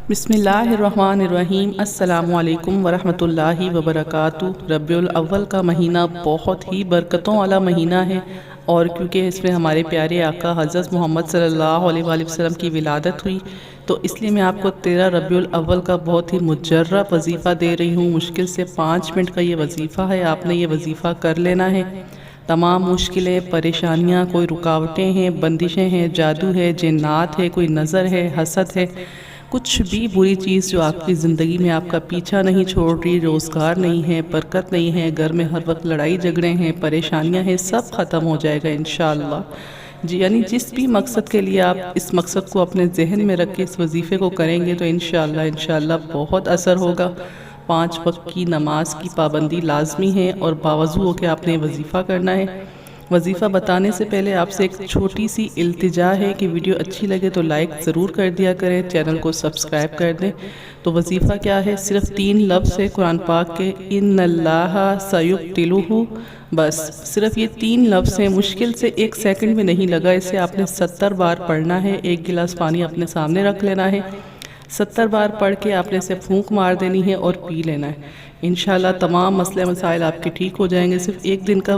بسم اللہ الرحمن الرحیم۔ السلام علیکم ورحمۃ اللہ وبرکاتہ۔ ربیع الاول کا مہینہ بہت ہی برکتوں والا مہینہ ہے، اور کیونکہ اس میں ہمارے پیارے آقا حضرت محمد صلی اللہ علیہ وآلہ وسلم کی ولادت ہوئی، تو اس لیے میں آپ کو 13 ربیع الاول کا بہت ہی مجرب وظیفہ دے رہی ہوں۔ مشکل سے 5 منٹ کا یہ وظیفہ ہے، آپ نے یہ وظیفہ کر لینا ہے۔ تمام مشکلیں، پریشانیاں، کوئی رکاوٹیں ہیں، بندشیں ہیں، جادو ہے، جنات ہے، کوئی نظر ہے، حسد ہے، کچھ بھی بری چیز جو آپ کی زندگی میں آپ کا پیچھا نہیں چھوڑ رہی، روزگار نہیں ہے، برکت نہیں ہے، گھر میں ہر وقت لڑائی جھگڑے ہیں، پریشانیاں ہیں، سب ختم ہو جائے گا انشاءاللہ۔ یعنی جس بھی مقصد کے لیے آپ اس مقصد کو اپنے ذہن میں رکھ کے اس وظیفے کو کریں گے تو انشاءاللہ بہت اثر ہوگا۔ 5 وقت کی نماز کی پابندی لازمی ہے، اور باوضو ہو کے آپ نے وظیفہ کرنا ہے۔ وظیفہ بتانے سے پہلے آپ سے ایک چھوٹی سی التجا ہے کہ ویڈیو اچھی لگے تو لائک ضرور کر دیا کریں، چینل کو سبسکرائب کر دیں۔ تو وظیفہ کیا ہے؟ صرف 3 لفظ ہے قرآن پاک کے، ان اللہ سیبطلہ، بس صرف یہ 3 لفظ ہیں، مشکل سے 1 سیکنڈ میں نہیں لگا، اسے آپ نے 70 بار پڑھنا ہے۔ 1 گلاس پانی اپنے سامنے رکھ لینا ہے، 70 بار پڑھ کے آپ نے اسے پھونک مار دینی ہے اور پی لینا ہے۔ انشاءاللہ تمام مسئلے مسائل آپ کے ٹھیک ہو جائیں گے۔ صرف 1 دن کا